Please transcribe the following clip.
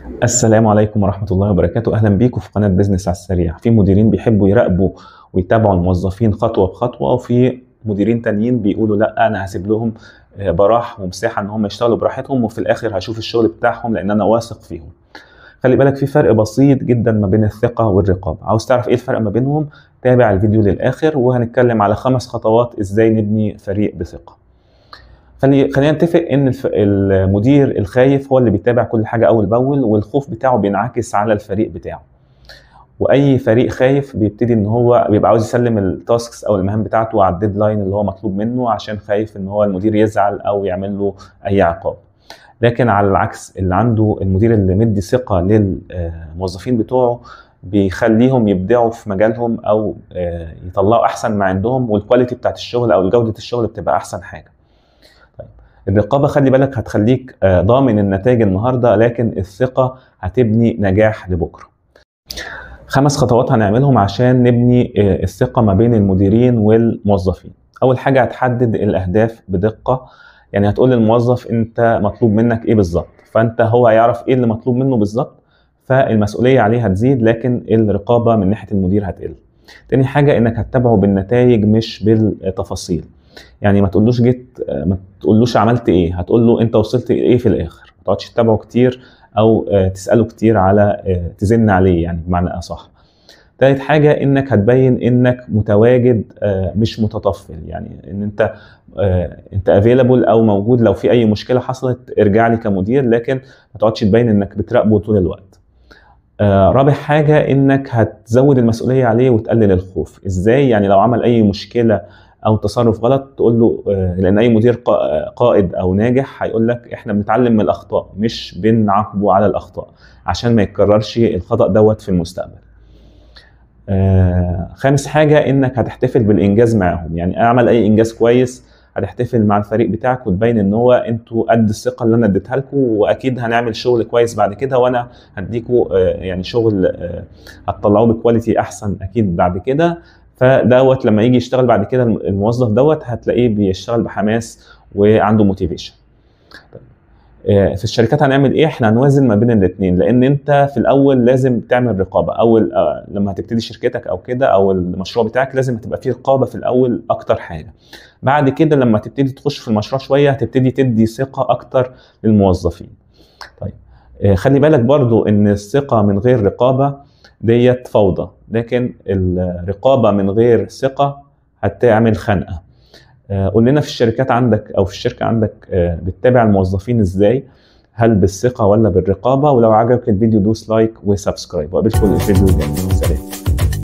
السلام عليكم ورحمة الله وبركاته. أهلا بيكم في قناة بيزنس على السريع. في مديرين بيحبوا يراقبوا ويتابعوا الموظفين خطوة بخطوة، وفي مديرين تانيين بيقولوا لا، أنا هسيب لهم براح ومساحة إن هم يشتغلوا براحتهم، وفي الآخر هشوف الشغل بتاعهم لأن أنا واثق فيهم. خلي بالك، في فرق بسيط جدا ما بين الثقة والرقابة. عاوز تعرف إيه الفرق ما بينهم؟ تابع الفيديو للآخر وهنتكلم على 5 خطوات إزاي نبني فريق بثقة. خلينا نتفق ان المدير الخايف هو اللي بيتابع كل حاجه اول باول، والخوف بتاعه بينعكس على الفريق بتاعه. واي فريق خايف بيبتدي ان هو بيبقى عاوز يسلم التاسكس او المهام بتاعته على الديدلاين اللي هو مطلوب منه، عشان خايف ان هو المدير يزعل او يعمل له اي عقاب. لكن على العكس، اللي عنده المدير اللي مدي ثقه للموظفين بتوعه بيخليهم يبدعوا في مجالهم او يطلعوا احسن ما عندهم، والكواليتي بتاعت الشغل او جوده الشغل بتبقى احسن حاجه. الرقابة خلي بالك هتخليك ضامن النتائج النهاردة، لكن الثقة هتبني نجاح لبكرة. 5 خطوات هنعملهم عشان نبني الثقة ما بين المديرين والموظفين. أول حاجة، هتحدد الأهداف بدقة. يعني هتقول للموظف أنت مطلوب منك إيه بالظبط، فأنت هو هيعرف إيه اللي مطلوب منه بالظبط، فالمسؤولية عليه هتزيد، لكن الرقابة من ناحية المدير هتقل. تاني حاجة، إنك هتتابعه بالنتائج مش بالتفاصيل. يعني ما تقولوش ما تقولوش عملت ايه، هتقول له انت وصلت ايه في الاخر. ما تقعدش تتابعه كتير او تساله كتير على تزن عليه، يعني بمعنى اصح. تالت حاجه، انك هتبين انك متواجد مش متطفل. يعني ان انت افيلابل او موجود، لو في اي مشكله حصلت ارجع لي كمدير، لكن ما تقعدش تبين انك بتراقبه طول الوقت. رابع حاجه، انك هتزود المسؤوليه عليه وتقلل الخوف. ازاي؟ يعني لو عمل اي مشكله او تصرف غلط تقول له، لان اي مدير قائد او ناجح هيقول لك احنا بنتعلم من الاخطاء مش بنعاقبه على الاخطاء، عشان ما يتكررش الخطأ دوت في المستقبل. خامس حاجة، انك هتحتفل بالانجاز معاهم. يعني اعمل اي انجاز كويس هتحتفل مع الفريق بتاعك وتبين ان هو انتوا قد الثقة اللي انا اديتها لكم، واكيد هنعمل شغل كويس بعد كده، وانا هديكوا يعني شغل هتطلعوه بكواليتي احسن اكيد بعد كده. فدوت لما يجي يشتغل بعد كده الموظف دوت هتلاقيه بيشتغل بحماس وعنده موتيفيشن. في الشركات هنعمل ايه؟ احنا هنوازن ما بين الاثنين، لان انت في الاول لازم تعمل رقابه. اول لما هتبتدي شركتك او كده او المشروع بتاعك لازم تبقى فيه رقابه في الاول اكتر حاجه. بعد كده لما تبتدي تخش في المشروع شويه هتبتدي تدي ثقه اكتر للموظفين. طيب خلي بالك برضو ان الثقه من غير رقابه ديت فوضى، لكن الرقابه من غير ثقه هتعمل خنقه. قول لنا في الشركات عندك او في الشركه عندك بتتابع الموظفين ازاي؟ هل بالثقه ولا بالرقابه؟ ولو عجبك الفيديو دوس لايك وسبسكرايب، وقابلكم في الفيديو الجاي.